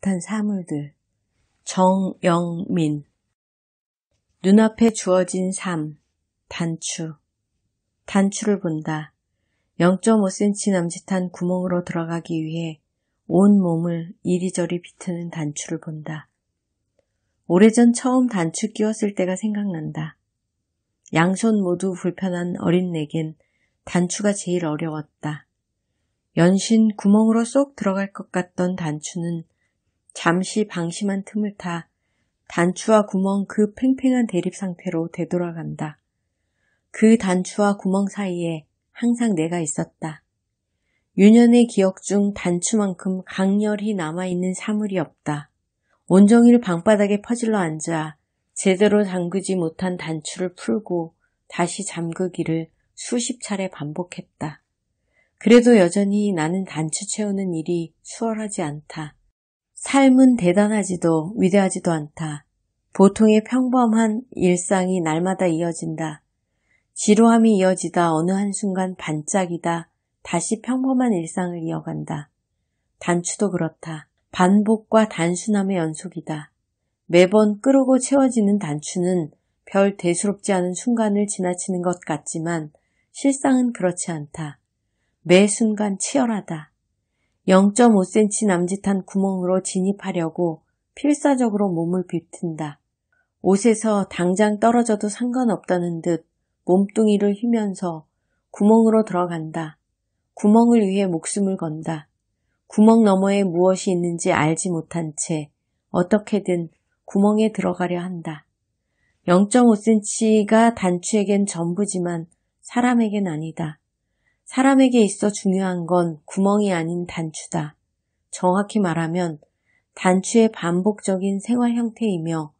듯한 사물들. 정영민. 눈앞에 주어진 삶. 단추. 단추를 본다. 0.5cm 남짓한 구멍으로 들어가기 위해 온 몸을 이리저리 비트는 단추를 본다. 오래전 처음 단추 끼웠을 때가 생각난다. 양손 모두 불편한 어린 내겐 단추가 제일 어려웠다. 연신 구멍으로 쏙 들어갈 것 같던 단추는 잠시 방심한 틈을 타 단추와 구멍 그 팽팽한 대립 상태로 되돌아간다. 그 단추와 구멍 사이에 항상 내가 있었다. 유년의 기억 중 단추만큼 강렬히 남아있는 사물이 없다. 온종일 방바닥에 퍼질러 앉아 제대로 잠그지 못한 단추를 풀고 다시 잠그기를 수십 차례 반복했다. 그래도 여전히 나는 단추 채우는 일이 수월하지 않다. 삶은 대단하지도 위대하지도 않다. 보통의 평범한 일상이 날마다 이어진다. 지루함이 이어지다 어느 한순간 반짝이다 다시 평범한 일상을 이어간다. 단추도 그렇다. 반복과 단순함의 연속이다. 매번 끄르고 채워지는 단추는 별 대수롭지 않은 순간을 지나치는 것 같지만 실상은 그렇지 않다. 매 순간 치열하다. 0.5cm 남짓한 구멍으로 진입하려고 필사적으로 몸을 비튼다. 옷에서 당장 떨어져도 상관없다는 듯 몸뚱이를 휘면서 구멍으로 들어간다. 구멍을 위해 목숨을 건다. 구멍 너머에 무엇이 있는지 알지 못한 채 어떻게든 구멍에 들어가려 한다. 0.5cm가 단추에겐 전부지만 사람에겐 아니다. 사람에게 있어 중요한 건 구멍이 아닌 단추다. 정확히 말하면 단추의 반복적인 생활 형태이며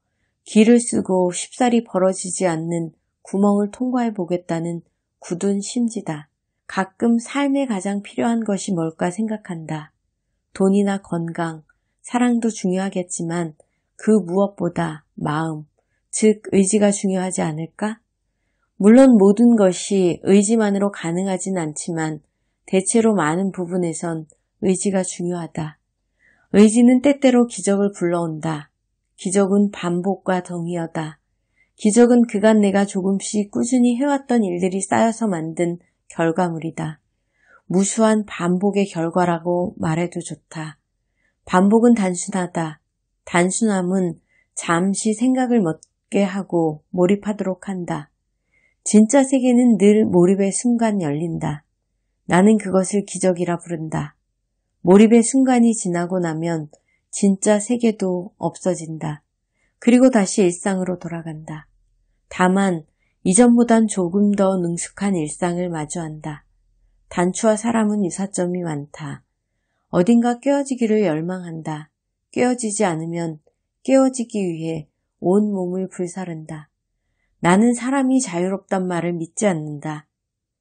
기를 쓰고 쉽사리 벌어지지 않는 구멍을 통과해 보겠다는 굳은 심지다. 가끔 삶에 가장 필요한 것이 뭘까 생각한다. 돈이나 건강, 사랑도 중요하겠지만 그 무엇보다 마음, 즉 의지가 중요하지 않을까? 물론 모든 것이 의지만으로 가능하진 않지만 대체로 많은 부분에선 의지가 중요하다. 의지는 때때로 기적을 불러온다. 기적은 반복과 동의어다. 기적은 그간 내가 조금씩 꾸준히 해왔던 일들이 쌓여서 만든 결과물이다. 무수한 반복의 결과라고 말해도 좋다. 반복은 단순하다. 단순함은 잠시 생각을 멎게 하고 몰입하도록 한다. 진짜 세계는 늘 몰입의 순간 열린다. 나는 그것을 기적이라 부른다. 몰입의 순간이 지나고 나면 진짜 세계도 없어진다. 그리고 다시 일상으로 돌아간다. 다만 이전보단 조금 더 능숙한 일상을 마주한다. 단추와 사람은 유사점이 많다. 어딘가 깨어지기를 열망한다. 깨어지지 않으면 깨어지기 위해 온 몸을 불사른다. 나는 사람이 자유롭단 말을 믿지 않는다.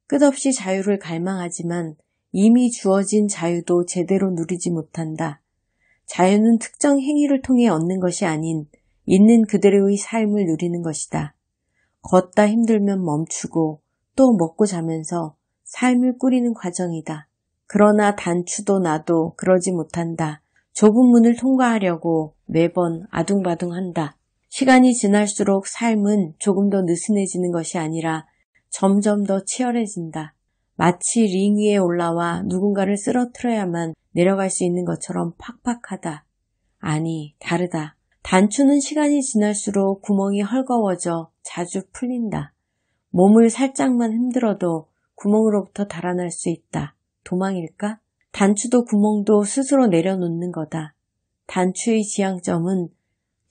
끝없이 자유를 갈망하지만 이미 주어진 자유도 제대로 누리지 못한다. 자유는 특정 행위를 통해 얻는 것이 아닌 있는 그대로의 삶을 누리는 것이다. 걷다 힘들면 멈추고 또 먹고 자면서 삶을 꾸리는 과정이다. 그러나 단추도 나도 그러지 못한다. 좁은 문을 통과하려고 매번 아둥바둥한다. 시간이 지날수록 삶은 조금 더 느슨해지는 것이 아니라 점점 더 치열해진다. 마치 링 위에 올라와 누군가를 쓰러뜨려야만 내려갈 수 있는 것처럼 팍팍하다. 아니, 다르다. 단추는 시간이 지날수록 구멍이 헐거워져 자주 풀린다. 몸을 살짝만 흔들어도 구멍으로부터 달아날 수 있다. 도망일까? 단추도 구멍도 스스로 내려놓는 거다. 단추의 지향점은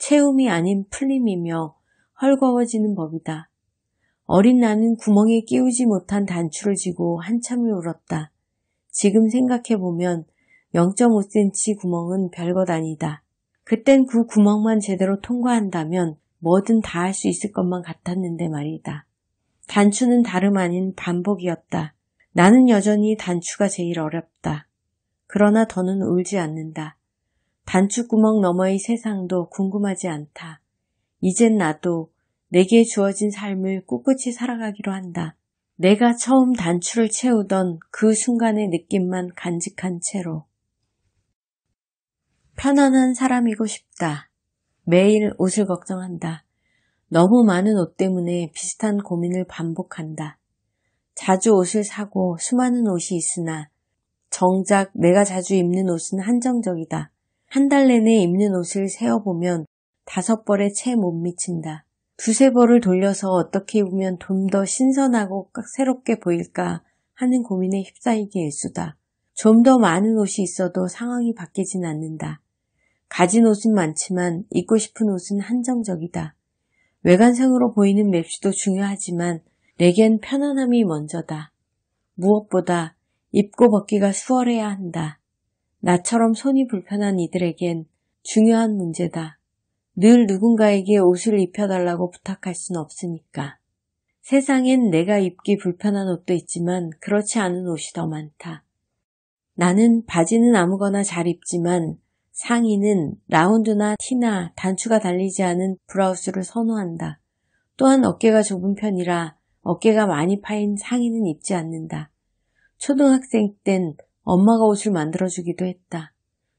채움이 아닌 풀림이며 헐거워지는 법이다. 어린 나는 구멍에 끼우지 못한 단추를 쥐고 한참을 울었다. 지금 생각해보면 0.5cm 구멍은 별것 아니다. 그땐 그 구멍만 제대로 통과한다면 뭐든 다 할 수 있을 것만 같았는데 말이다. 단추는 다름 아닌 반복이었다. 나는 여전히 단추가 제일 어렵다. 그러나 더는 울지 않는다. 단추구멍 너머의 세상도 궁금하지 않다. 이젠 나도 내게 주어진 삶을 꿋꿋이 살아가기로 한다. 내가 처음 단추를 채우던 그 순간의 느낌만 간직한 채로. 편안한 사람이고 싶다. 매일 옷을 걱정한다. 너무 많은 옷 때문에 비슷한 고민을 반복한다. 자주 옷을 사고 수많은 옷이 있으나 정작 내가 자주 입는 옷은 한정적이다. 한 달 내내 입는 옷을 세어보면 5벌에 채 못 미친다. 2~3벌을 돌려서 어떻게 입으면 좀 더 신선하고 새롭게 보일까 하는 고민에 휩싸이게 일수다. 좀 더 많은 옷이 있어도 상황이 바뀌진 않는다. 가진 옷은 많지만 입고 싶은 옷은 한정적이다. 외관상으로 보이는 맵시도 중요하지만 내겐 편안함이 먼저다. 무엇보다 입고 벗기가 수월해야 한다. 나처럼 손이 불편한 이들에겐 중요한 문제다. 늘 누군가에게 옷을 입혀달라고 부탁할 순 없으니까. 세상엔 내가 입기 불편한 옷도 있지만 그렇지 않은 옷이 더 많다. 나는 바지는 아무거나 잘 입지만 상의는 라운드나 티나 단추가 달리지 않은 브라우스를 선호한다. 또한 어깨가 좁은 편이라 어깨가 많이 파인 상의는 입지 않는다. 초등학생 땐 엄마가 옷을 만들어주기도 했다.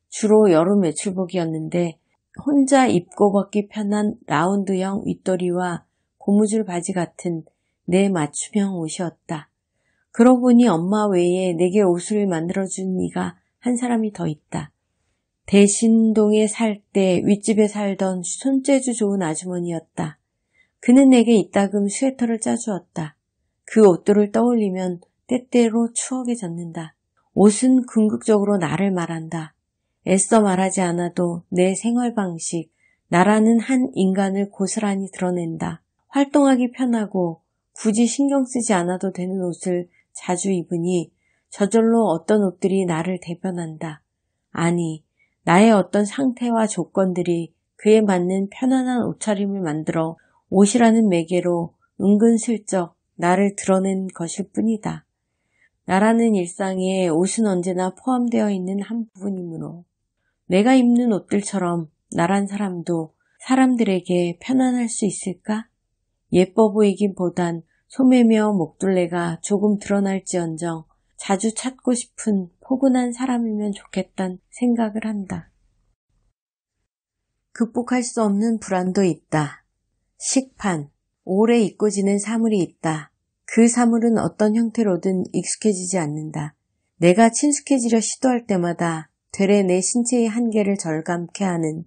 주로 여름 외출복이었는데 혼자 입고 벗기 편한 라운드형 윗도리와 고무줄 바지 같은 내 맞춤형 옷이었다. 그러고 보니 엄마 외에 내게 옷을 만들어준 이가 한 사람이 더 있다. 대신동에 살 때 윗집에 살던 손재주 좋은 아주머니였다. 그는 내게 이따금 스웨터를 짜주었다. 그 옷들을 떠올리면 때때로 추억에 젖는다. 옷은 궁극적으로 나를 말한다. 애써 말하지 않아도 내 생활 방식, 나라는 한 인간을 고스란히 드러낸다. 활동하기 편하고 굳이 신경 쓰지 않아도 되는 옷을 자주 입으니 저절로 어떤 옷들이 나를 대변한다. 아니, 나의 어떤 상태와 조건들이 그에 맞는 편안한 옷차림을 만들어 옷이라는 매개로 은근슬쩍 나를 드러낸 것일 뿐이다. 나라는 일상에 옷은 언제나 포함되어 있는 한 부분이므로 내가 입는 옷들처럼 나란 사람도 사람들에게 편안할 수 있을까? 예뻐 보이기보단 소매며 목둘레가 조금 드러날지언정 자주 찾고 싶은 포근한 사람이면 좋겠단 생각을 한다. 극복할 수 없는 불안도 있다. 식판, 오래 잊고 지낸 사물이 있다. 그 사물은 어떤 형태로든 익숙해지지 않는다. 내가 친숙해지려 시도할 때마다 되레 내 신체의 한계를 절감케 하는,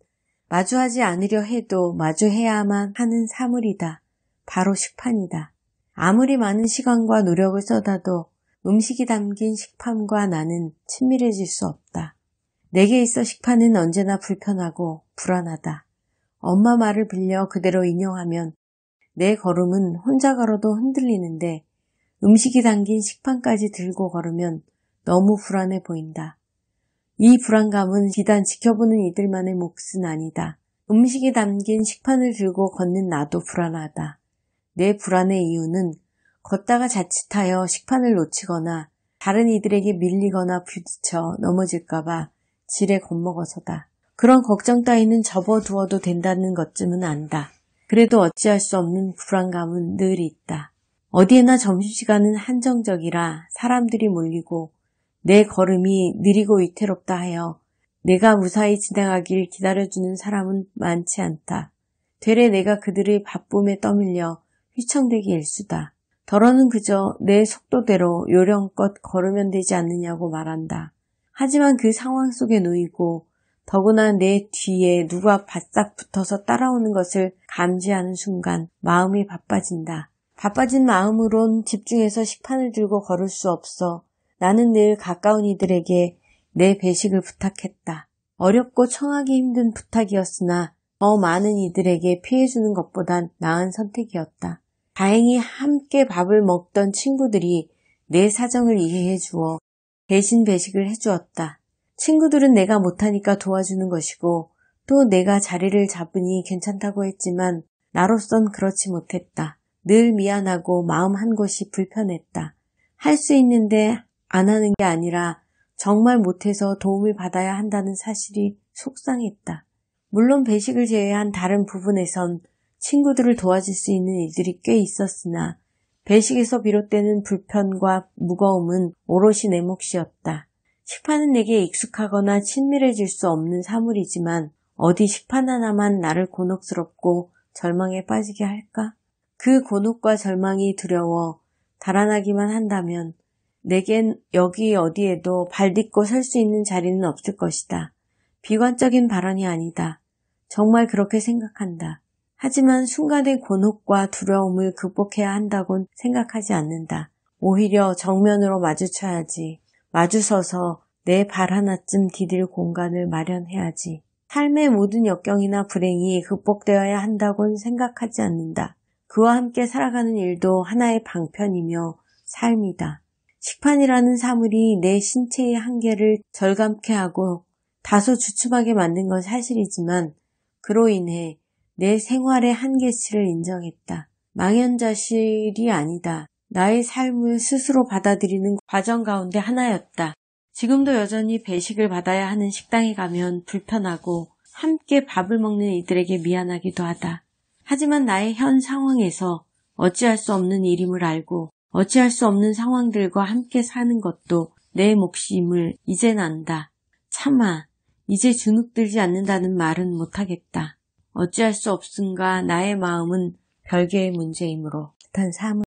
마주하지 않으려 해도 마주해야만 하는 사물이다. 바로 식판이다. 아무리 많은 시간과 노력을 쏟아도 음식이 담긴 식판과 나는 친밀해질 수 없다. 내게 있어 식판은 언제나 불편하고 불안하다. 엄마 말을 빌려 그대로 인용하면 내 걸음은 혼자 걸어도 흔들리는데 음식이 담긴 식판까지 들고 걸으면 너무 불안해 보인다. 이 불안감은 비단 지켜보는 이들만의 몫은 아니다. 음식이 담긴 식판을 들고 걷는 나도 불안하다. 내 불안의 이유는 걷다가 자칫하여 식판을 놓치거나 다른 이들에게 밀리거나 부딪혀 넘어질까봐 지레 겁먹어서다. 그런 걱정 따위는 접어두어도 된다는 것쯤은 안다. 그래도 어찌할 수 없는 불안감은 늘 있다. 어디에나 점심시간은 한정적이라 사람들이 몰리고 내 걸음이 느리고 위태롭다 하여 내가 무사히 지나가길 기다려주는 사람은 많지 않다. 되레 내가 그들의 바쁨에 떠밀려 휘청대기 일수다. 더러는 그저 내 속도대로 요령껏 걸으면 되지 않느냐고 말한다. 하지만 그 상황 속에 놓이고 더구나 내 뒤에 누가 바싹 붙어서 따라오는 것을 감지하는 순간 마음이 바빠진다. 바빠진 마음으론 집중해서 식판을 들고 걸을 수 없어 나는 늘 가까운 이들에게 내 배식을 부탁했다. 어렵고 청하기 힘든 부탁이었으나 더 많은 이들에게 피해주는 것보단 나은 선택이었다. 다행히 함께 밥을 먹던 친구들이 내 사정을 이해해 주어 대신 배식을 해주었다. 친구들은 내가 못하니까 도와주는 것이고 또 내가 자리를 잡으니 괜찮다고 했지만 나로선 그렇지 못했다. 늘 미안하고 마음 한 곳이 불편했다. 할 수 있는데 안 하는 게 아니라 정말 못해서 도움을 받아야 한다는 사실이 속상했다. 물론 배식을 제외한 다른 부분에선 친구들을 도와줄 수 있는 일들이 꽤 있었으나 배식에서 비롯되는 불편과 무거움은 오롯이 내 몫이었다. 식판은 내게 익숙하거나 친밀해질 수 없는 사물이지만 어디 식판 하나만 나를 곤혹스럽고 절망에 빠지게 할까? 그 곤혹과 절망이 두려워 달아나기만 한다면 내겐 여기 어디에도 발 딛고 설 수 있는 자리는 없을 것이다. 비관적인 발언이 아니다. 정말 그렇게 생각한다. 하지만 순간의 곤혹과 두려움을 극복해야 한다곤 생각하지 않는다. 오히려 정면으로 마주쳐야지. 마주서서 내 발 하나쯤 디딜 공간을 마련해야지. 삶의 모든 역경이나 불행이 극복되어야 한다곤 생각하지 않는다. 그와 함께 살아가는 일도 하나의 방편이며 삶이다. 식판이라는 사물이 내 신체의 한계를 절감케 하고 다소 주춤하게 만든 건 사실이지만 그로 인해 내 생활의 한계치를 인정했다. 망연자실이 아니다. 나의 삶을 스스로 받아들이는 과정 가운데 하나였다. 지금도 여전히 배식을 받아야 하는 식당에 가면 불편하고 함께 밥을 먹는 이들에게 미안하기도 하다. 하지만 나의 현 상황에서 어찌할 수 없는 일임을 알고 어찌할 수 없는 상황들과 함께 사는 것도 내 몫임을 이젠 안다. 차마 이제 주눅들지 않는다는 말은 못하겠다. 어찌할 수 없음과 나의 마음은 별개의 문제이므로.